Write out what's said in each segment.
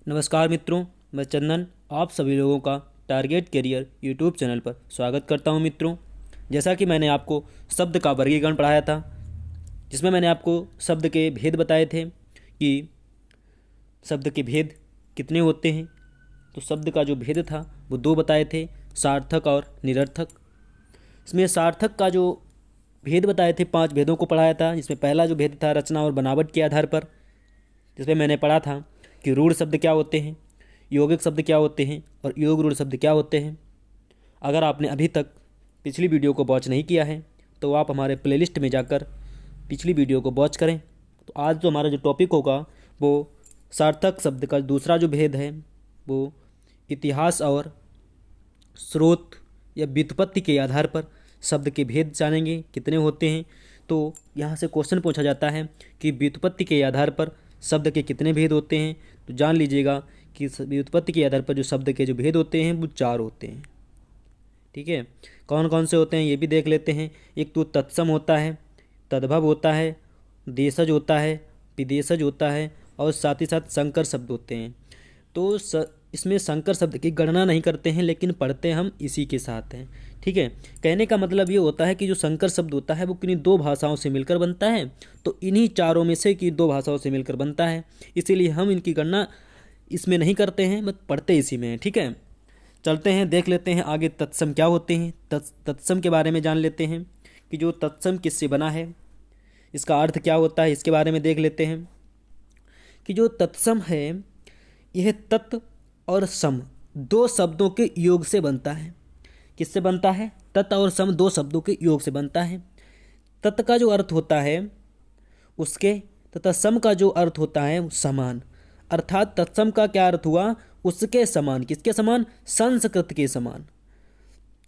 नमस्कार मित्रों, मैं चंदन आप सभी लोगों का टारगेट करियर यूट्यूब चैनल पर स्वागत करता हूं। मित्रों, जैसा कि मैंने आपको शब्द का वर्गीकरण पढ़ाया था, जिसमें मैंने आपको शब्द के भेद बताए थे कि शब्द के भेद कितने होते हैं। तो शब्द का जो भेद था वो दो बताए थे, सार्थक और निरर्थक। इसमें सार्थक का जो भेद बताए थे, 5 भेदों को पढ़ाया था, जिसमें पहला जो भेद था रचना और बनावट के आधार पर, जिसमें मैंने पढ़ा था कि रूढ़ शब्द क्या होते हैं, यौगिक शब्द क्या होते हैं और योग रूढ़ शब्द क्या होते हैं। अगर आपने अभी तक पिछली वीडियो को वॉच नहीं किया है तो आप हमारे प्लेलिस्ट में जाकर पिछली वीडियो को वॉच करें। तो आज जो हमारा जो टॉपिक होगा वो सार्थक शब्द का दूसरा जो भेद है वो इतिहास और स्रोत या व्युत्पत्ति के आधार पर शब्द के भेद जानेंगे कितने होते हैं। तो यहाँ से क्वेश्चन पूछा जाता है कि व्युत्पत्ति के आधार पर शब्द के कितने भेद होते हैं। तो जान लीजिएगा कि व्युत्पत्ति के आधार पर जो शब्द के जो भेद होते हैं वो 4 होते हैं। ठीक है, कौन कौन से होते हैं ये भी देख लेते हैं। एक तो तत्सम होता है, तद्भव होता है, देशज होता है, विदेशज होता है और साथ ही साथ संकर शब्द होते हैं। तो इसमें संकर शब्द की गणना नहीं करते हैं, लेकिन पढ़ते हम इसी के साथ हैं। ठीक है, कहने का मतलब ये होता है कि जो संकर शब्द होता है वो किन्हीं 2 भाषाओं से मिलकर बनता है, तो इन्हीं चारों में से कि 2 भाषाओं से मिलकर बनता है, इसीलिए हम इनकी गणना इसमें नहीं करते हैं, बस पढ़ते इसी में हैं। ठीक है, चलते हैं देख लेते हैं आगे तत्सम क्या होते हैं। तत्सम के बारे में जान लेते हैं कि जो तत्सम किससे बना है, इसका अर्थ क्या होता है, इसके बारे में देख लेते हैं कि जो तत्सम है यह तत् और सम 2 शब्दों के योग से बनता है। किससे बनता है? तत् और सम 2 शब्दों के योग से बनता है। तत् का जो अर्थ होता है उसके तथा सम का जो अर्थ होता है समान, अर्थात तत्सम का क्या अर्थ हुआ? उसके समान। किसके समान? संस्कृत के समान,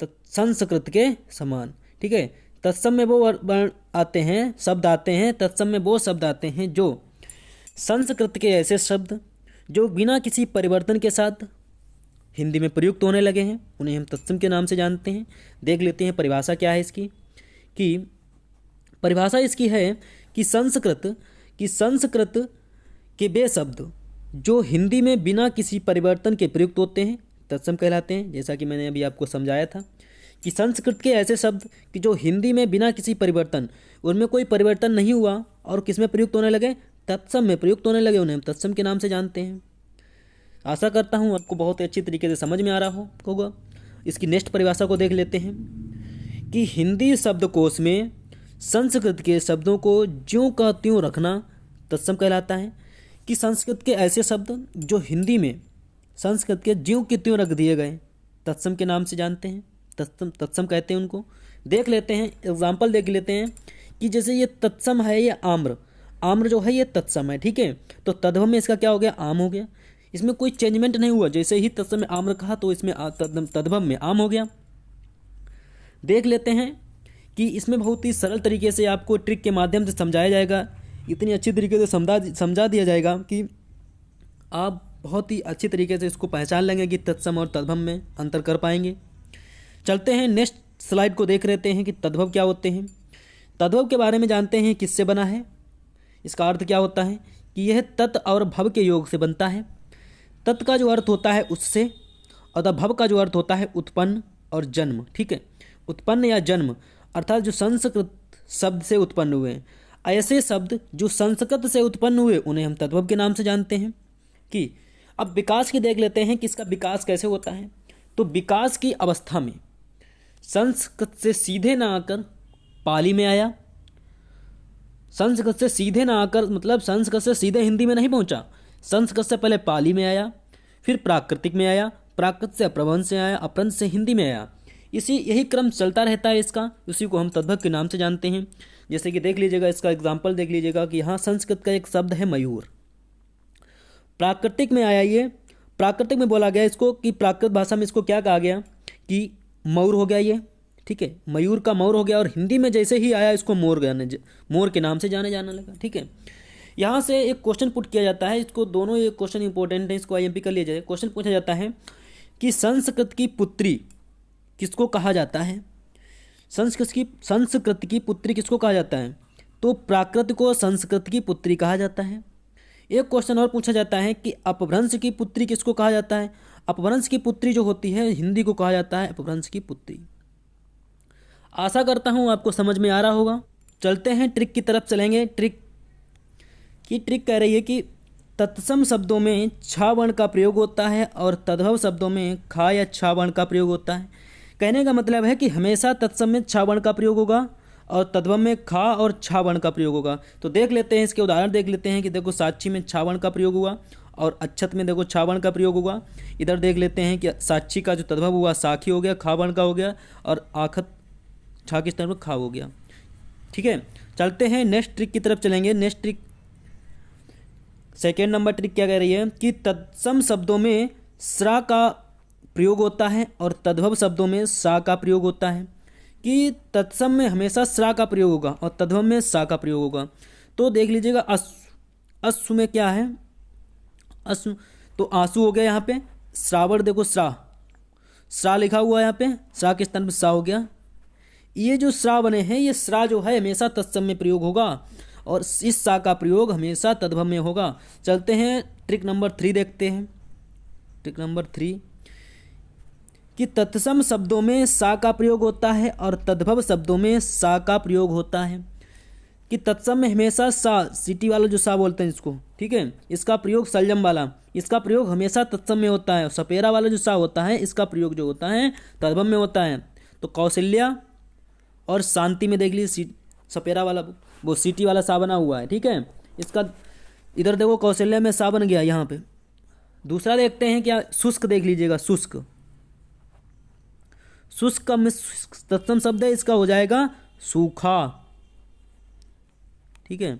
संस्कृत के समान। ठीक है, तत्सम में वो वर्ण आते हैं, शब्द आते हैं, तत्सम में वो शब्द आते हैं जो संस्कृत के ऐसे शब्द जो बिना किसी परिवर्तन के साथ हिंदी में प्रयुक्त होने लगे हैं, उन्हें हम तत्सम के नाम से जानते हैं। देख लेते हैं परिभाषा क्या है इसकी। कि परिभाषा इसकी है कि संस्कृत के वे शब्द जो हिंदी में बिना किसी परिवर्तन के प्रयुक्त होते हैं तत्सम कहलाते हैं। जैसा कि मैंने अभी आपको समझाया था कि संस्कृत के ऐसे शब्द कि जो हिंदी में बिना किसी परिवर्तन, उनमें कोई परिवर्तन नहीं हुआ और किसमें प्रयुक्त होने लगे? तत्सम में प्रयुक्त होने लगे, उन्हें हम तत्सम के नाम से जानते हैं। आशा करता हूँ आपको बहुत ही अच्छी तरीके से समझ में आ रहा होगा। इसकी नेक्स्ट परिभाषा को देख लेते हैं कि हिंदी शब्दकोश में संस्कृत के शब्दों को ज्यों का त्यों रखना तत्सम कहलाता है। कि संस्कृत के ऐसे शब्द जो हिंदी में संस्कृत के ज्यों के त्यों रख दिए गए तत्सम के नाम से जानते हैं, तत्सम कहते हैं उनको। देख लेते हैं, एग्जाम्पल देख लेते हैं कि जैसे ये तत्सम है, ये आम्र जो है ये तत्सम है। ठीक है, तो तद्भव में इसका क्या हो गया? आम हो गया। इसमें कोई चेंजमेंट नहीं हुआ, जैसे ही तत्सम में आम्र कहा तो इसमें तद्भव में आम हो गया। देख लेते हैं कि इसमें बहुत ही सरल तरीके से आपको ट्रिक के माध्यम से समझाया जाएगा, इतनी अच्छी तरीके से समझा दिया जाएगा कि आप बहुत ही अच्छी तरीके से इसको पहचान लेंगे कि तत्सम और तद्भव में अंतर कर पाएंगे। चलते हैं नेक्स्ट स्लाइड को देख लेते हैं कि तद्भव क्या होते हैं। तद्भव के बारे में जानते हैं किससे बना है, इसका अर्थ क्या होता है कि यह तत् और भव के योग से बनता है। तत् का जो अर्थ होता है उससे, और भव का जो अर्थ होता है उत्पन्न और जन्म। ठीक है, उत्पन्न या जन्म अर्थात जो संस्कृत शब्द से उत्पन्न हुए हैं, ऐसे शब्द जो संस्कृत से उत्पन्न हुए उन्हें हम तद्भव के नाम से जानते हैं। कि अब विकास की देख लेते हैं कि इसका विकास कैसे होता है। तो विकास की अवस्था में संस्कृत से सीधे ना आकर पाली में आया, संस्कृत से सीधे ना आकर मतलब संस्कृत से सीधे हिंदी में नहीं पहुंचा, संस्कृत से पहले पाली में आया, फिर प्राकृतिक में आया, प्राकृत से अपभ्रंश से आया, अपभ्रंश से हिंदी में आया। यही क्रम चलता रहता है इसका, उसी को हम तद्भव के नाम से जानते हैं। जैसे कि देख लीजिएगा, इसका एग्जाम्पल देख लीजिएगा कि यहाँ संस्कृत का एक शब्द है मयूर, प्राकृतिक में आया, ये प्राकृतिक में बोला गया इसको कि प्राकृत भाषा में इसको क्या कहा गया कि मयूर हो गया ये। ठीक है, मयूर का मयूर हो गया, और हिंदी में जैसे ही आया इसको मोर के नाम से जाने लगा। ठीक है, यहाँ से एक क्वेश्चन पुट किया जाता है, इसको दोनों ये क्वेश्चन इंपॉर्टेंट है, इसको आईएमपी कर लिया जाए। क्वेश्चन पूछा जाता है कि संस्कृत की पुत्री किसको कहा जाता है? संस्कृत की पुत्री किसको कहा जाता है? तो प्राकृत को संस्कृत की पुत्री कहा जाता है। एक क्वेश्चन और पूछा जाता है कि अपभ्रंश की पुत्री किसको कहा जाता है। अपभ्रंश की पुत्री जो होती है हिंदी को कहा जाता है अपभ्रंश की पुत्री। आशा करता हूँ आपको समझ में आ रहा होगा। चलते हैं ट्रिक की तरफ चलेंगे। ट्रिक कह रही है कि तत्सम शब्दों में छा वर्ण का प्रयोग होता है और तद्भव शब्दों में खा या छा वर्ण का प्रयोग होता है। कहने का मतलब है कि हमेशा तत्सम में छा वर्ण का प्रयोग होगा और तद्भव में खा और छा वर्ण का प्रयोग होगा। तो देख लेते हैं, इसके उदाहरण देख लेते हैं कि देखो साक्षी में छा वर्ण का प्रयोग हुआ और अच्छत में देखो छा वर्ण का प्रयोग हुआ। इधर देख लेते हैं कि साक्षी का जो तद्भव हुआ साखी हो गया, खा वर्ण का हो गया, और आखत छा के स्थान पर खा हो गया। ठीक है, चलते हैं नेक्स्ट ट्रिक की तरफ चलेंगे। Next trick, second number trick क्या कह रही है कि तत्सम शब्दों में स्रा का प्रयोग होता है और तद्भव शब्दों में सा का प्रयोग होता है। कि तत्सम में हमेशा स्रा का प्रयोग होगा और तद्भव में सा का प्रयोग होगा। तो देख लीजिएगा अश्व में क्या है, अश्व तो आंसू हो गया। यहाँ पे श्रावण देखो स्रा लिखा हुआ है, यहाँ पे स्रा के स्थान पर सा हो गया। ये जो स्रा बने हैं ये स्रा जो है हमेशा तत्सम में प्रयोग होगा और इस सा का प्रयोग हमेशा तद्भव में होगा। चलते हैं ट्रिक नंबर 3 देखते हैं। ट्रिक नंबर 3 कि तत्सम शब्दों में सा का प्रयोग होता है और तद्भव शब्दों में सा का प्रयोग होता है। कि तत्सम में हमेशा सा, सिटी वाला जो सा बोलते हैं इसको, ठीक है, इसका प्रयोग सलजम वाला, इसका प्रयोग हमेशा तत्सम में होता है। और सपेरा वाला जो सा होता है इसका प्रयोग जो होता है तद्भव में होता है। तो कौशल्या और शांति में देख लीजिए सपेरा वाला वो सिटी वाला सा बना हुआ है। ठीक है, इसका इधर देखो कौशल्या में सा बन गया यहाँ पे। दूसरा देखते हैं क्या, शुष्क देख लीजिएगा, शुष्क का तत्सम शब्द है, इसका हो जाएगा सूखा। ठीक है,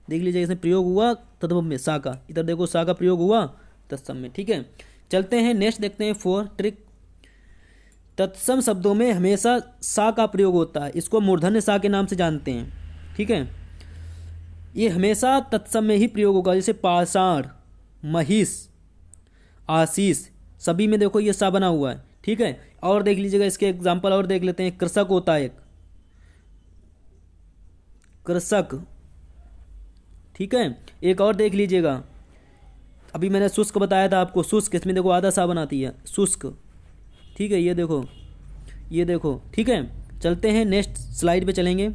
देख लीजिए इसमें प्रयोग हुआ तद्भव में सा का, इधर देखो सा का प्रयोग हुआ तत्सम में। ठीक है, चलते हैं नेक्स्ट देखते हैं 4 ट्रिक। तत्सम शब्दों में हमेशा सा का प्रयोग होता है, इसको मूर्धन्य सा के नाम से जानते हैं। ठीक है, ये हमेशा तत्सम में ही प्रयोग होगा। जैसे पाषाण, महिष, आशीष, सभी में देखो ये सा बना हुआ है। ठीक है, और देख लीजिएगा इसके एग्जाम्पल और देख लेते हैं। कृषक होता है एक, कृषक। ठीक है, एक और देख लीजिएगा, अभी मैंने शुष्क बताया था आपको, शुष्क, इसमें देखो आधा सा बनाती है शुष्क। ठीक है, ये देखो। ठीक है, चलते हैं नेक्स्ट स्लाइड पे चलेंगे।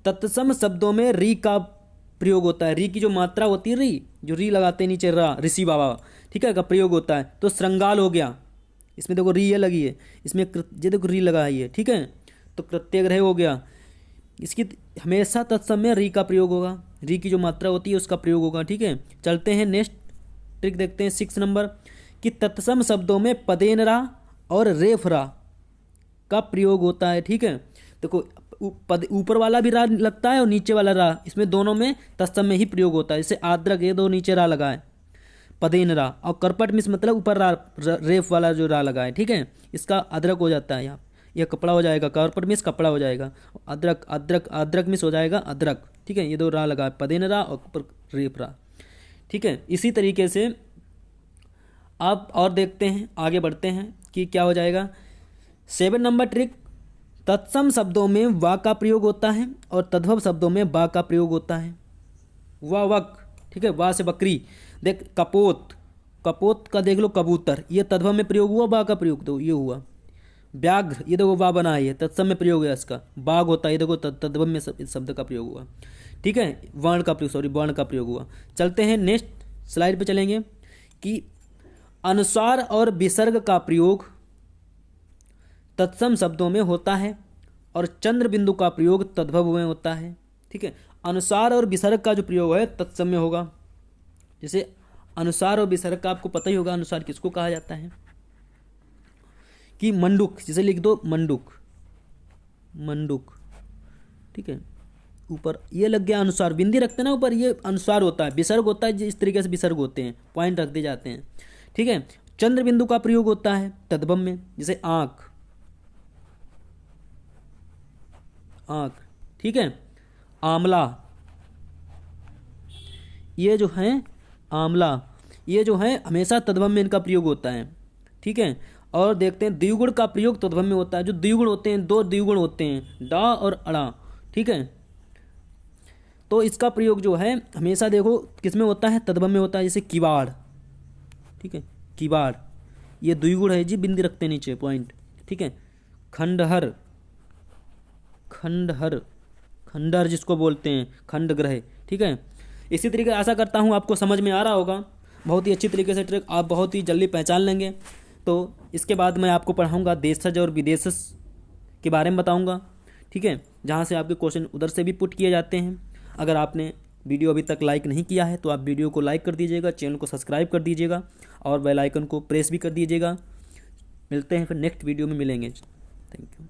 तत्सम शब्दों में री का प्रयोग होता है। री की जो मात्रा होती है, री जो री लगाते हैं नीचे रा, ऋषि बाबा, ठीक है, का प्रयोग होता है। तो श्रृंगाल हो गया, इसमें देखो री ये लगी है, इसमें ये देखो री लगा है ये। ठीक है, तो कृत्यग्रह हो गया, इसकी हमेशा तत्सम में री का प्रयोग होगा, री की जो मात्रा होती है उसका प्रयोग होगा। ठीक है, चलते हैं नेक्स्ट ट्रिक देखते हैं 6 नंबर कि तत्सम शब्दों में पदेनरा और रेफरा का प्रयोग होता है। ठीक है, देखो ऊपर वाला भी रा लगता है और नीचे वाला रा, इसमें दोनों में तत्सम में ही प्रयोग होता है। जैसे आद्रक, ये दो नीचे रा लगा है, पदेनरा, और करपट मिस मतलब ऊपर रा, रेफ वाला जो रा लगा है। ठीक है, इसका अदरक हो जाता है यहाँ, यह कपड़ा हो जाएगा, करपट मिस कपड़ा हो जाएगा, अदरक मिस हो जाएगा अदरक। ठीक है, ये दो रा लगा है, पदेनरा और ऊपर रेफ रा। ठीक है, इसी तरीके से आप और देखते हैं, आगे बढ़ते हैं कि क्या हो जाएगा। 7 नंबर ट्रिक, तत्सम शब्दों में वा का प्रयोग होता है और तद्भव शब्दों में बा का प्रयोग होता है। वा वक, ठीक है, वा से बकरी। देख कपोत का देख लो कबूतर, ये तद्भव में प्रयोग हुआ, बा का प्रयोग तो ये हुआ। व्याघ्र, ये देखो वा बना है, ये तत्सम में प्रयोग है इसका। बाघ होता है, ये देखो तद्भव में शब्द का प्रयोग हुआ। ठीक है, वर्ण का प्रयोग हुआ। चलते हैं नेक्स्ट स्लाइड पे चलेंगे कि अनुसार और विसर्ग का प्रयोग तत्सम शब्दों में होता है और चंद्र बिंदु का प्रयोग तद्भव में होता है। ठीक है, अनुसार और विसर्ग का जो प्रयोग है तत्सम में होगा। जैसे अनुसार और विसर्ग का आपको पता ही होगा, अनुसार किसको कहा जाता है कि मंडूक, जैसे लिख दो मंडूक। ठीक है, ऊपर ये लग गया अनुसार, बिंदी रखते हैं ना ऊपर, ये अनुसार होता है। विसर्ग होता है इस तरीके से विसर्ग होते हैं, पॉइंट रख दिए जाते हैं। ठीक है, चंद्र बिंदु का प्रयोग होता है तद्भव में, जैसे आंख। ठीक है, आंवला, ये जो है हमेशा तद्भव में इनका प्रयोग होता है। ठीक है, और देखते हैं द्विगुण का प्रयोग तद्भव में होता है। जो द्विगुण होते हैं, 2 द्विगुण होते हैं, डा और अड़ा। ठीक है, तो इसका प्रयोग जो है हमेशा देखो किस में होता है, तद्भव में होता है। जैसे किवाड़, ठीक है, किवाड़, ये द्विगुण है जी, बिंदी रखते नीचे पॉइंट, ठीक है। खंडहर, खंडहर, खंडहर जिसको बोलते हैं, खंडग्रह, ठीक है। इसी तरीके आशा करता हूँ आपको समझ में आ रहा होगा। बहुत ही अच्छी तरीके से ट्रिक आप बहुत ही जल्दी पहचान लेंगे। तो इसके बाद मैं आपको पढ़ाऊँगा देशज और विदेशज के बारे में बताऊँगा, ठीक है, जहाँ से आपके क्वेश्चन उधर से भी पुट किए जाते हैं। अगर आपने वीडियो अभी तक लाइक नहीं किया है तो आप वीडियो को लाइक कर दीजिएगा, चैनल को सब्सक्राइब कर दीजिएगा और बेल आइकन को प्रेस भी कर दीजिएगा। मिलते हैं फिर नेक्स्ट वीडियो में मिलेंगे। Thank you.